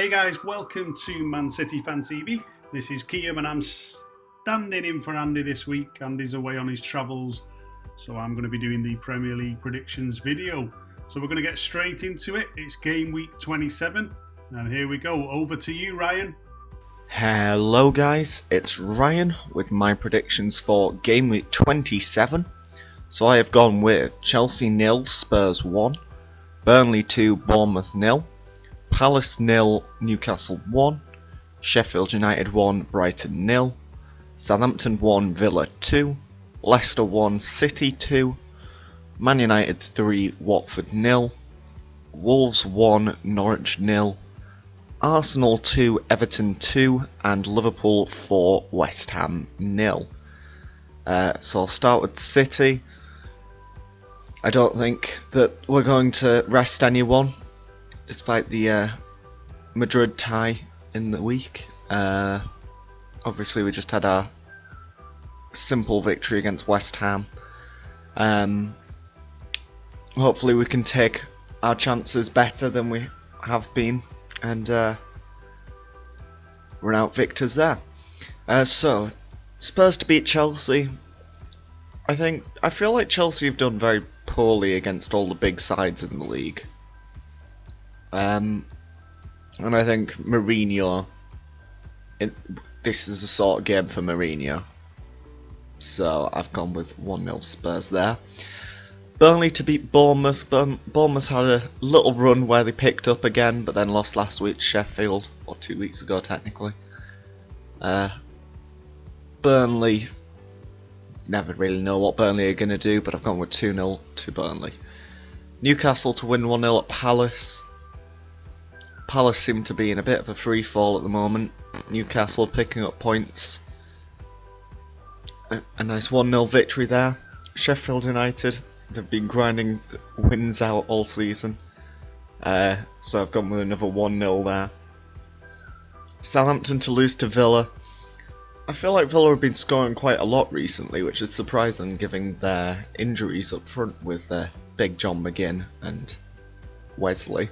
Hey guys, welcome to Man City Fan TV. This is Kiam and I'm standing in for Andy this week. Andy's away on his travels, so I'm going to be doing the Premier League predictions video. So we're going to get straight into it. It's game week 27, and here we go. Over to you, Ryan. Hello guys, it's Ryan with my predictions for game week 27. So I have gone with Chelsea 0, Spurs 1, Burnley 2, Bournemouth 0, Palace 0, Newcastle 1, Sheffield United 1, Brighton 0, Southampton 1, Villa 2, Leicester 1, City 2, Man United 3, Watford 0, Wolves 1, Norwich 0, Arsenal 2, Everton 2, and Liverpool 4, West Ham 0. So I'll start with City. I don't think that we're going to rest anyone, despite the Madrid tie in the week. Obviously we just had our simple victory against West Ham. Hopefully we can take our chances better than we have been and run out victors there. So Spurs to beat Chelsea. I feel like Chelsea have done very poorly against all the big sides in the league. And I think Mourinho, this is a sort of game for Mourinho. So I've gone with 1-0 Spurs there. Burnley to beat Bournemouth. Bournemouth had a little run where they picked up again, but then lost last week to Sheffield, or 2 weeks ago technically. Burnley, never really know what Burnley are going to do, but I've gone with 2-0 to Burnley. Newcastle to win 1-0 at Palace. Palace seem to be in a bit of a free fall at the moment. Newcastle picking up points. A nice 1-0 victory there. Sheffield United, they've been grinding wins out all season. So I've gone with another 1-0 there. Southampton to lose to Villa. I feel like Villa have been scoring quite a lot recently, which is surprising given their injuries up front with Big John McGinn and Wesley.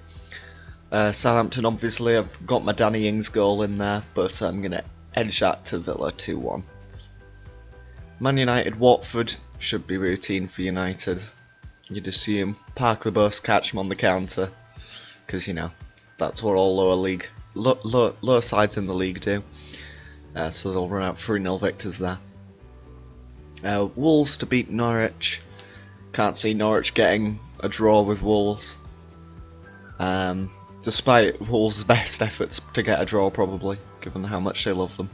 Southampton, obviously, I've got my Danny Ings goal in there, but I'm going to edge that to Villa 2-1. Man United, Watford, should be routine for United. You'd assume park the bus, catch them on the counter, because, you know, that's what all lower sides in the league do. So they'll run out 3-0 victors there. Wolves to beat Norwich. Can't see Norwich getting a draw with Wolves. Despite Wolves' best efforts to get a draw, probably, given how much they love them.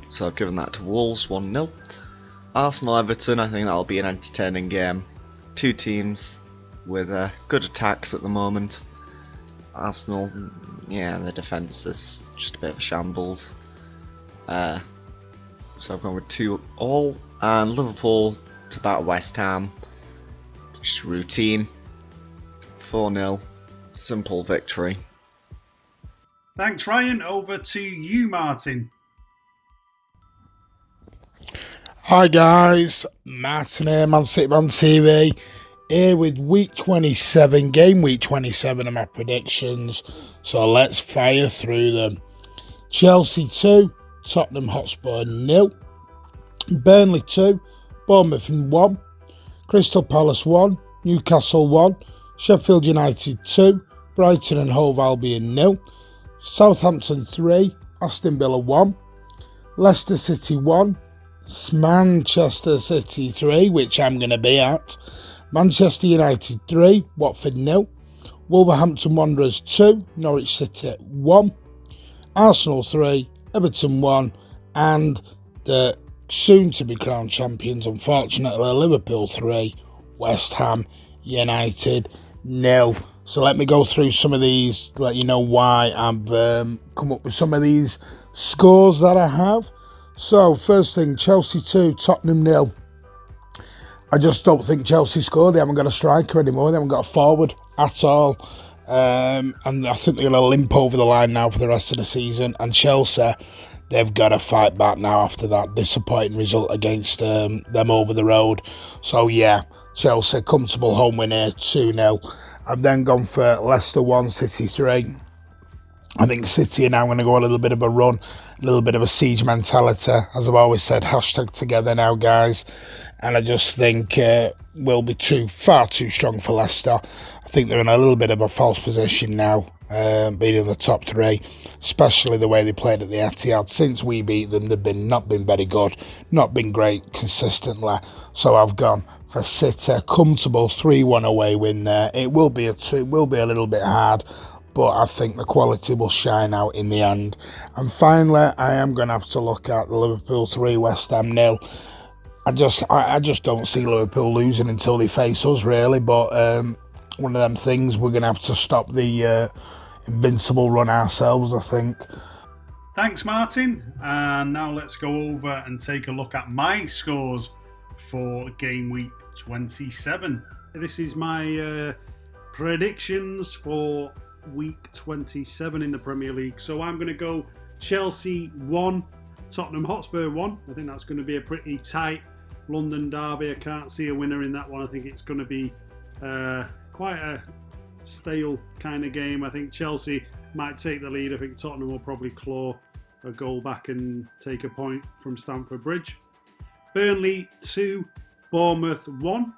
So I've given that to Wolves, 1-0. Arsenal-Everton, I think that'll be an entertaining game. Two teams with good attacks at the moment. Arsenal, yeah, their defence is just a bit of a shambles. So I've gone with 2-2. And Liverpool to battle West Ham. Just routine. 4-0. Simple victory. Thanks, Ryan. Over to you, Martin. Hi guys, Martin here, Man City Fan TV, here with week 27, game week 27 of my predictions, so let's fire through them. Chelsea 2, Tottenham Hotspur 0, Burnley 2, Bournemouth 1, Crystal Palace 1, Newcastle 1, Sheffield United 2, Brighton and Hove Albion 0, Southampton 3, Aston Villa 1, Leicester City 1, Manchester City 3, which I'm going to be at, Manchester United 3, Watford 0, Wolverhampton Wanderers 2, Norwich City 1, Arsenal 3, Everton 1, and the soon-to-be crowned champions, unfortunately, Liverpool 3, West Ham United 0. So let me go through some of these, let you know why I've come up with some of these scores that I have. So, first thing, Chelsea 2, Tottenham 0. I just don't think Chelsea scored. They haven't got a striker anymore. They haven't got a forward at all. And I think they're going to limp over the line now for the rest of the season. And Chelsea, they've got to fight back now after that disappointing result against them over the road. So, yeah, Chelsea, comfortable home win here, 2-0. I've then gone for Leicester 1, City 3. I think City are now going to go a little bit of a run, a little bit of a siege mentality. As I've always said, hashtag together now, guys. And I just think we'll be far too strong for Leicester. I think they're in a little bit of a false position now, being in the top three, especially the way they played at the Etihad. Since we beat them, they've not been very good, not been great consistently. So I've gone for City, comfortable 3-1 away win there. It will be a little bit hard, but I think the quality will shine out in the end. And finally, I am going to have to look at the Liverpool 3, West Ham 0. I just don't see Liverpool losing until they face us, really. But one of them things, we're going to have to stop the invincible run ourselves, I think. Thanks, Martin. And now let's go over and take a look at my scores for game week 27. This is my predictions for week 27 in the Premier League. So I'm going to go Chelsea 1, Tottenham Hotspur 1. I think that's going to be a pretty tight London derby. I can't see a winner in that one. I think it's going to be quite a stale kind of game. I think Chelsea might take the lead. I think Tottenham will probably claw a goal back and take a point from Stamford Bridge. Burnley 2, Bournemouth 1.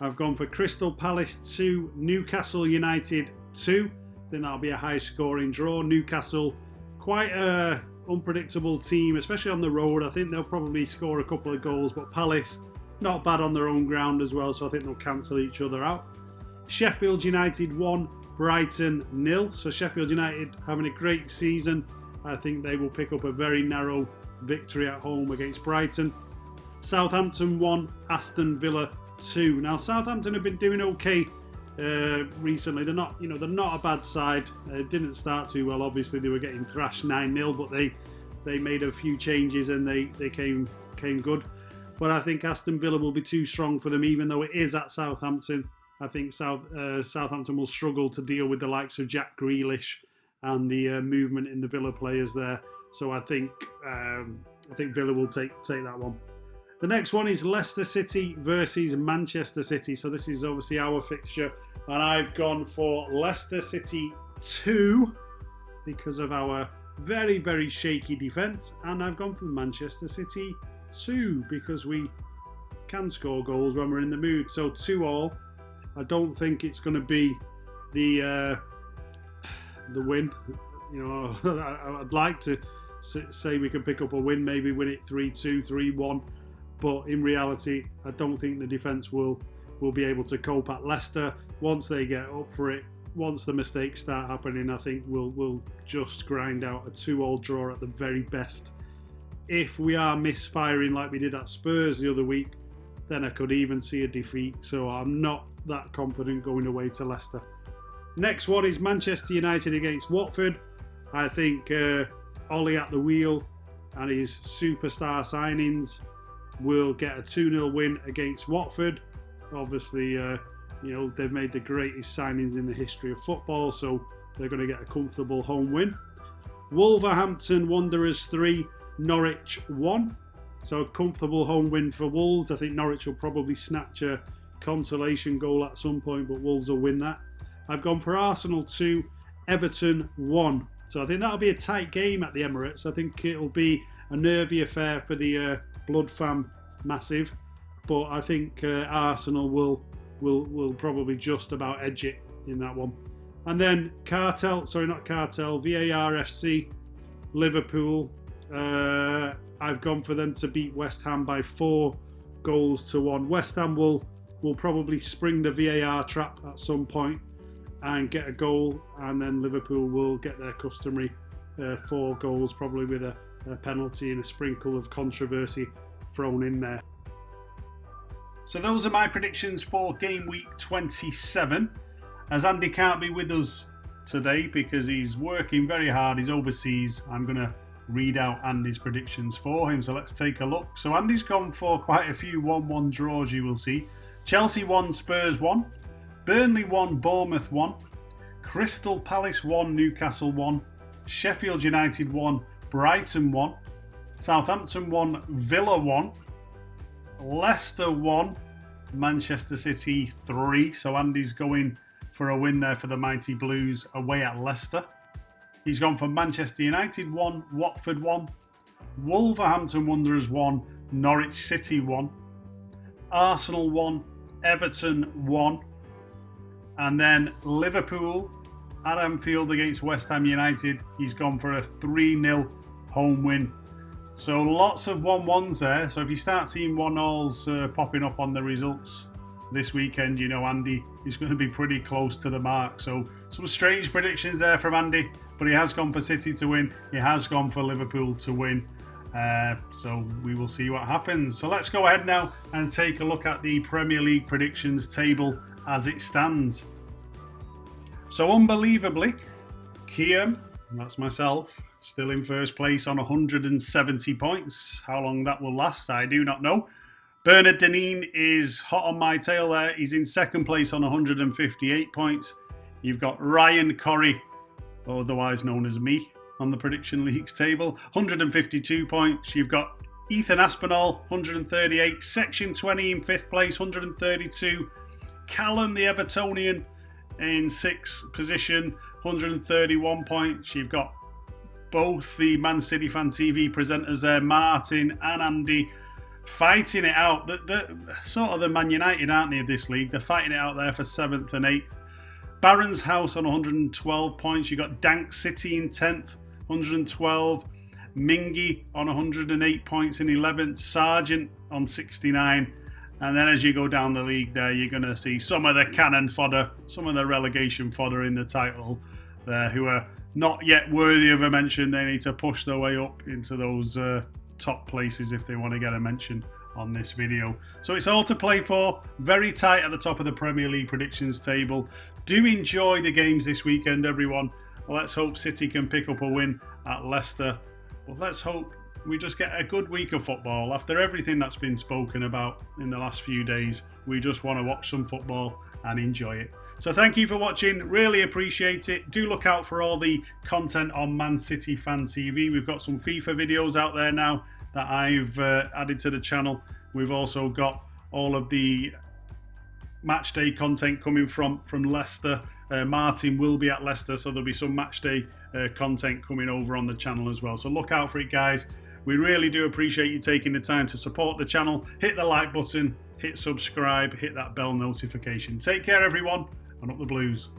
I've gone for Crystal Palace 2, Newcastle United 2. Then that'll be a high scoring draw. Newcastle, quite a unpredictable team, especially on the road. I think they'll probably score a couple of goals, but Palace, not bad on their own ground as well, so I think they'll cancel each other out. Sheffield United 1, Brighton 0. So Sheffield United having a great season. I think they will pick up a very narrow victory at home against Brighton. Southampton 1, Aston Villa 2. Now Southampton have been doing okay recently. They're not a bad side. Didn't start too well. Obviously they were getting thrashed 9-0, but they made a few changes and they came good. But I think Aston Villa will be too strong for them, even though it is at Southampton. I think Southampton will struggle to deal with the likes of Jack Grealish and the movement in the Villa players there. So I think Villa will take that one. The next one is Leicester City versus Manchester City. So this is obviously our fixture. And I've gone for Leicester City 2 because of our very, very shaky defence. And I've gone for Manchester City 2 because we can score goals when we're in the mood. So 2-2. I don't think it's going to be the win. I'd like to say we can pick up a win, maybe win it 3-2, 3-1. But in reality, I don't think the defence will be able to cope at Leicester. Once they get up for it, once the mistakes start happening, I think we'll just grind out a 2-2 draw at the very best. If we are misfiring like we did at Spurs the other week, then I could even see a defeat. So I'm not that confident going away to Leicester. Next one is Manchester United against Watford. I think Ollie at the wheel and his superstar signings will get a 2-0 win against Watford. Obviously, they've made the greatest signings in the history of football, so they're going to get a comfortable home win. Wolverhampton Wanderers 3, Norwich 1. So a comfortable home win for Wolves. I think Norwich will probably snatch a consolation goal at some point, but Wolves will win that. I've gone for Arsenal 2, Everton 1. So I think that'll be a tight game at the Emirates. I think it'll be a nervy affair for the Blood Fam Massive, but I think Arsenal will probably just about edge it in that one. And then VAR FC, Liverpool. I've gone for them to beat West Ham by 4-1. West Ham will probably spring the VAR trap at some point and get a goal, and then Liverpool will get their customary 4 goals, probably with a penalty and a sprinkle of controversy thrown in there. So those are my predictions for game week 27. As Andy can't be with us today because he's working very hard, he's overseas, I'm going to read out Andy's predictions for him. So let's take a look. So Andy's gone for quite a few 1-1 draws, you will see. Chelsea 1, Spurs 1. Burnley 1, Bournemouth 1. Crystal Palace 1, Newcastle 1. Sheffield United 1, Brighton 1. Southampton 1, Villa 1. Leicester 1, Manchester City 3. So Andy's going for a win there for the Mighty Blues away at Leicester. He's gone for Manchester United 1, Watford 1, Wolverhampton Wanderers 1, Norwich City 1, Arsenal 1, Everton 1, and then Liverpool at Anfield against West Ham United. He's gone for a 3-0 home win. So lots of 1-1s there. So if you start seeing 1-0s popping up on the results this weekend, you know Andy is going to be pretty close to the mark. So some strange predictions there from Andy, but he has gone for City to win. He has gone for Liverpool to win. So we will see what happens. So let's go ahead now and take a look at the Premier League predictions table as it stands. So unbelievably, Kiam, that's myself, still in first place on 170 points. How long that will last, I do not know. Bernard Deneen is hot on my tail there. He's in second place on 158 points. You've got Ryan Corrie, otherwise known as me, on the Prediction Leagues table, 152 points. You've got Ethan Aspinall, 138. Section 20 in 5th place, 132. Callum, the Evertonian, in 6th position, 131 points. You've got both the Man City Fan TV presenters there, Martin and Andy, fighting it out. The sort of the Man United, aren't they, of this league? They're fighting it out there for 7th and 8th. Barron's House on 112 points. You've got Dank City in 10th, 112. Mingy on 108 points in 11th. Sargent on 69. And then as you go down the league there, you're going to see some of the cannon fodder, some of the relegation fodder in the title there who are not yet worthy of a mention. They need to push their way up into those top places if they want to get a mention on this video. So it's all to play for. Very tight at the top of the Premier League predictions table. Do enjoy the games this weekend, everyone. Let's hope City can pick up a win at Leicester. But let's hope we just get a good week of football. After everything that's been spoken about in the last few days, we just want to watch some football and enjoy it. So thank you for watching. Really appreciate it. Do look out for all the content on Man City Fan TV. We've got some FIFA videos out there now that I've added to the channel. We've also got all of the match day content coming from Leicester. Martin will be at Leicester, so there'll be some match day content coming over on the channel as well. So look out for it, guys. We really do appreciate you taking the time to support the channel. Hit the like button, hit subscribe, hit that bell notification. Take care, everyone, and up the Blues.